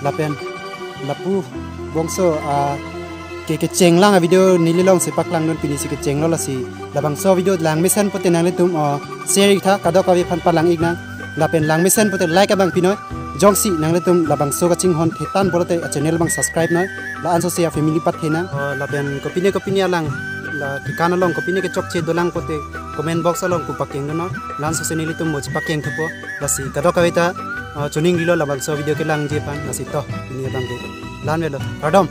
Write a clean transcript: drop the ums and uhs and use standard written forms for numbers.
lapen lapu bongso ke cenglang video nililong sepak lang non pinisi ke cenglo la si labang so video lang mesen pote nang le tum share tha kadok kawi phan palang igna lapen lang mesen pote like abang pinoy jongsi nang le tum labang so ka ching hon thetan bolote channel bang subscribe noy la anso se family pat thena lapen kopine lang la tikana long kopine ke chok che dolang pote comment box along ku pakeng no lan so se nili tum moch pakeng thopo la si kadok kawi ta chuning lilo labang so video ke lang je pan la si to ini bang ke lan velo radom